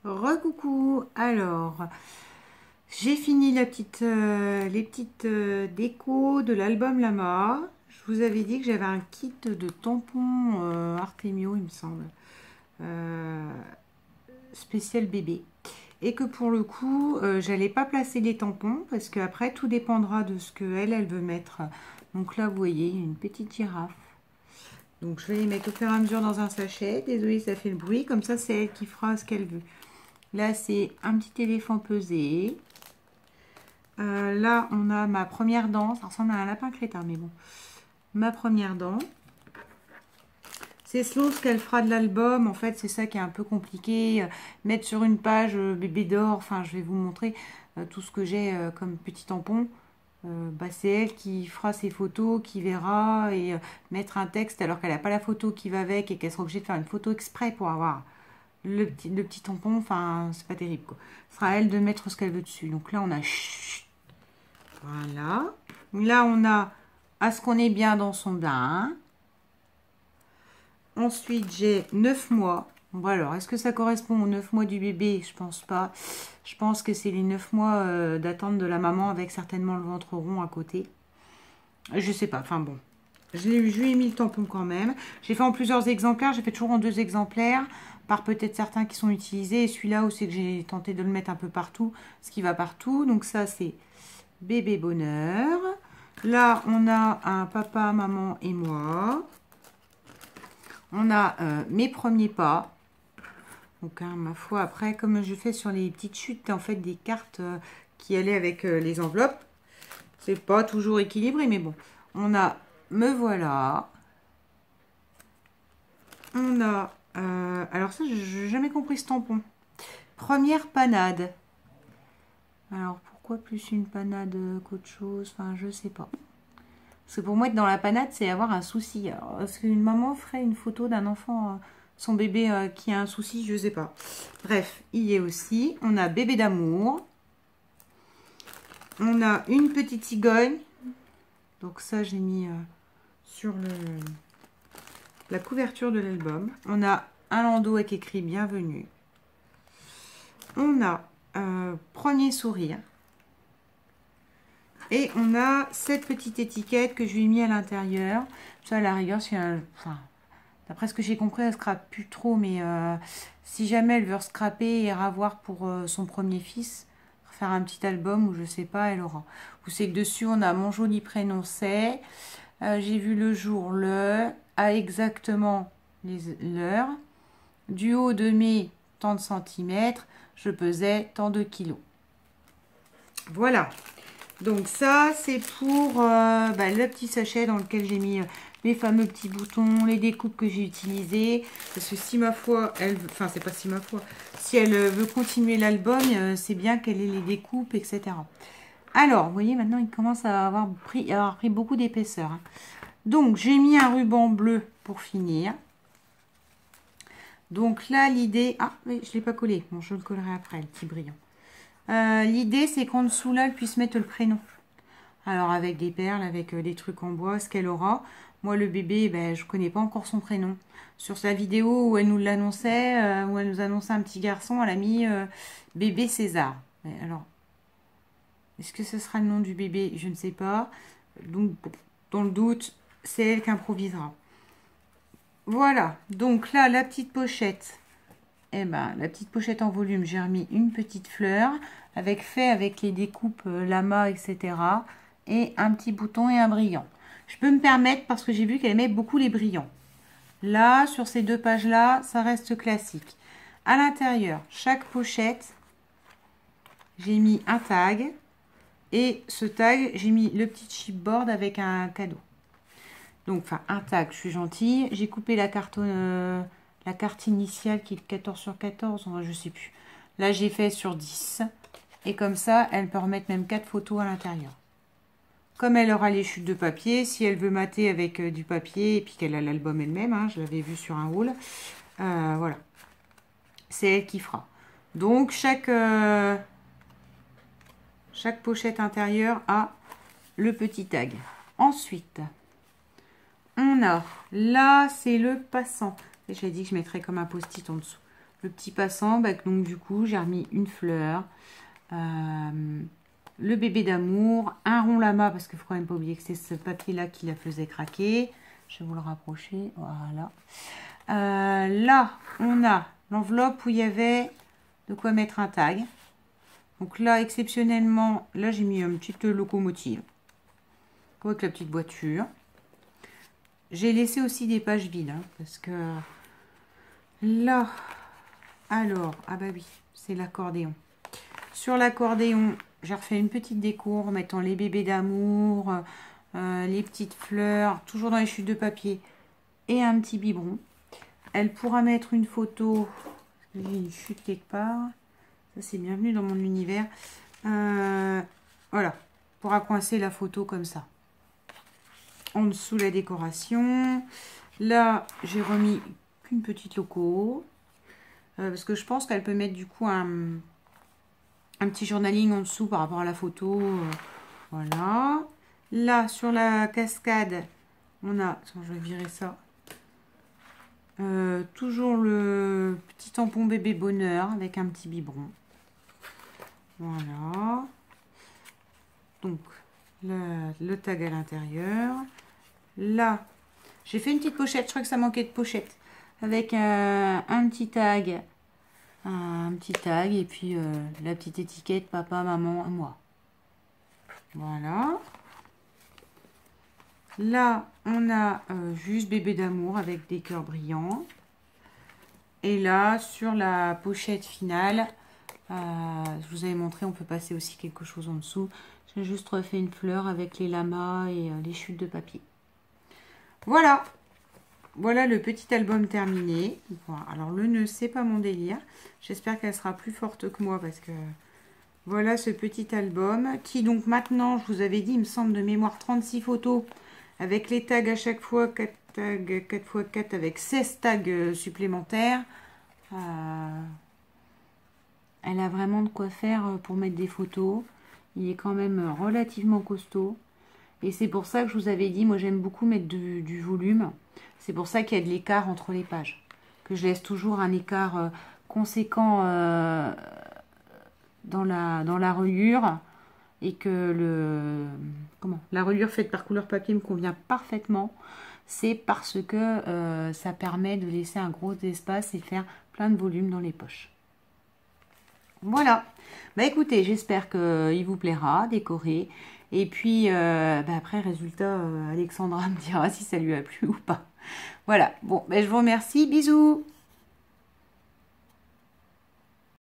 Recoucou. Alors, j'ai fini les petites décos de l'album Lama. Je vous avais dit que j'avais un kit de tampons Artemio, il me semble, euh, spécial bébé. Et que pour le coup, j'allais pas placer les tampons parce qu'après, tout dépendra de ce qu'elle veut mettre. Donc là, vous voyez, il y a une petite girafe. Donc je vais les mettre au fur et à mesure dans un sachet. Désolée, ça fait le bruit. Comme ça, c'est elle qui fera ce qu'elle veut. Là, c'est un petit éléphant pesé. Là, on a ma première dent. Ça ressemble à un lapin crétin, mais bon. Ma première dent. C'est selon ce qu'elle fera de l'album. En fait, c'est ça qui est un peu compliqué. Mettre sur une page bébé d'or. Enfin, je vais vous montrer tout ce que j'ai comme petit tampon. C'est elle qui fera ses photos, qui verra et mettre un texte alors qu'elle n'a pas la photo qui va avec et qu'elle sera obligée de faire une photo exprès pour avoir le petit tampon. Enfin, c'est pas terrible quoi. Ce sera à elle de mettre ce qu'elle veut dessus. Donc là, on a voilà. Là, on a à ce qu'on est bien dans son bain. Ensuite, j'ai 9 mois. Bon, alors, est-ce que ça correspond aux 9 mois du bébé? Je pense pas. Je pense que c'est les 9 mois d'attente de la maman avec certainement le ventre rond à côté. Je sais pas. Enfin bon. Je lui ai mis le tampon quand même. J'ai fait en plusieurs exemplaires. J'ai fait toujours en 2 exemplaires. Par peut-être certains qui sont utilisés. Et celui-là aussi que j'ai tenté de le mettre un peu partout. Ce qui va partout. Donc ça, c'est bébé bonheur. Là, on a un papa, maman et moi. On a mes premiers pas. Donc, ma foi, après, comme je fais sur les petites chutes, en fait, des cartes qui allaient avec les enveloppes. C'est pas toujours équilibré, mais bon. On a me voilà. On a... alors ça, je n'ai jamais compris ce tampon. Première panade. Alors, pourquoi plus une panade qu'autre chose? Enfin, je sais pas. Parce que pour moi, être dans la panade, c'est avoir un souci. Alors, est-ce qu'une maman ferait une photo d'un enfant, son bébé qui a un souci? Je sais pas. Bref, il y est aussi. On a bébé d'amour. On a une petite cigogne. Donc ça, j'ai mis sur la couverture de l'album. On a un landau avec écrit bienvenue. On a premier sourire. Et on a cette petite étiquette que je lui ai mis à l'intérieur. Ça, à la rigueur, si enfin, d'après ce que j'ai compris, elle ne scrape plus trop. Mais si jamais elle veut scraper et ravoir pour son premier fils, faire un petit album ou je sais pas, elle aura. Vous savez que dessus, on a mon joli prénom, c'est. J'ai vu le jour, le, à exactement l'heure. Du haut de mes tant de centimètres, je pesais tant de kilos. Voilà. Donc ça, c'est pour le petit sachet dans lequel j'ai mis les fameux petits boutons, les découpes que j'ai utilisées. Parce que si ma foi, enfin c'est pas si ma foi, si elle veut continuer l'album, c'est bien qu'elle ait les découpes, etc. Alors, vous voyez, maintenant, il commence à avoir pris beaucoup d'épaisseur. Hein. Donc, j'ai mis un ruban bleu pour finir. Donc là, l'idée... Ah, oui, je ne l'ai pas collé. Bon, je le collerai après, le petit brillant. L'idée, c'est qu'en dessous, là, elle puisse mettre le prénom. Alors, avec des perles, avec des trucs en bois, ce qu'elle aura. Moi, le bébé, je ne connais pas encore son prénom. Sur sa vidéo où elle nous l'annonçait, où elle nous annonçait un petit garçon, elle a mis bébé César. Mais alors, est-ce que ce sera le nom du bébé? Je ne sais pas. Donc, dans le doute, c'est elle qui improvisera. Voilà. Donc là, la petite pochette. La petite pochette en volume, j'ai remis une petite fleur avec les découpes lama, etc. Et un petit bouton et un brillant. Je peux me permettre parce que j'ai vu qu'elle aimait beaucoup les brillants. Là, sur ces 2 pages-là, ça reste classique. À l'intérieur, chaque pochette, j'ai mis un tag. Et ce tag, j'ai mis le petit chipboard avec un cadeau. Donc, enfin, un tag, je suis gentille. J'ai coupé la carte initiale qui est 14 sur 14, je ne sais plus. Là, j'ai fait sur 10. Et comme ça, elle peut remettre même 4 photos à l'intérieur. Comme elle aura les chutes de papier, si elle veut mater avec du papier, et puis qu'elle a l'album elle-même, hein, je l'avais vu sur un haul, voilà. C'est elle qui fera. Donc, chaque pochette intérieure a le petit tag. Ensuite, on a, là, c'est le passant. J'ai dit que je mettrais comme un post-it en dessous. le petit passant, bah, donc du coup, j'ai remis une fleur, le bébé d'amour, un rond lama, parce qu'il ne faut quand même pas oublier que c'est ce papier-là qui la faisait craquer. Je vais vous le rapprocher, voilà. Là, on a l'enveloppe où il y avait de quoi mettre un tag. Donc là, exceptionnellement, là, j'ai mis une petite locomotive avec la petite voiture. J'ai laissé aussi des pages vides, hein, parce que là, alors, ah bah oui, c'est l'accordéon. Sur l'accordéon, j'ai refait une petite déco en mettant les bébés d'amour, les petites fleurs, toujours dans les chutes de papier, et un petit biberon. Elle pourra mettre une photo, j'ai une chute quelque part, ça c'est bienvenue dans mon univers. Voilà, pourra coincer la photo comme ça. En dessous la décoration. Là, j'ai remis qu'une petite loco, parce que je pense qu'elle peut mettre du coup un petit journaling en dessous par rapport à la photo. Voilà. Là, sur la cascade, on a... Attends, je vais virer ça. Toujours le petit tampon bébé bonheur avec un petit biberon. Voilà. Donc, le tag à l'intérieur. Là, j'ai fait une petite pochette. Je crois que ça manquait de pochette. Avec un petit tag. Un petit tag et puis la petite étiquette papa, maman, moi. Voilà. Là, on a juste bébé d'amour avec des cœurs brillants. Et là, sur la pochette finale, je vous avais montré, on peut passer aussi quelque chose en dessous. J'ai juste refait une fleur avec les lamas et les chutes de papier. Voilà. Voilà le petit album terminé. Voilà. Alors le nœud, c'est pas mon délire. J'espère qu'elle sera plus forte que moi parce que voilà ce petit album qui donc maintenant, je vous avais dit, il me semble de mémoire 36 photos avec les tags à chaque fois, 4 tags, 4x4 avec 16 tags supplémentaires. Elle a vraiment de quoi faire pour mettre des photos. Il est quand même relativement costaud. Et c'est pour ça que je vous avais dit, moi j'aime beaucoup mettre du volume. C'est pour ça qu'il y a de l'écart entre les pages. Que je laisse toujours un écart conséquent dans la reliure. Et que la reliure faite par couleur papier me convient parfaitement. C'est parce que ça permet de laisser un gros espace et faire plein de volume dans les poches. Voilà. Bah écoutez, j'espère qu'il vous plaira, décorer. Et puis, après, résultat, Alexandra me dira si ça lui a plu ou pas. Voilà. Bon, je vous remercie. Bisous.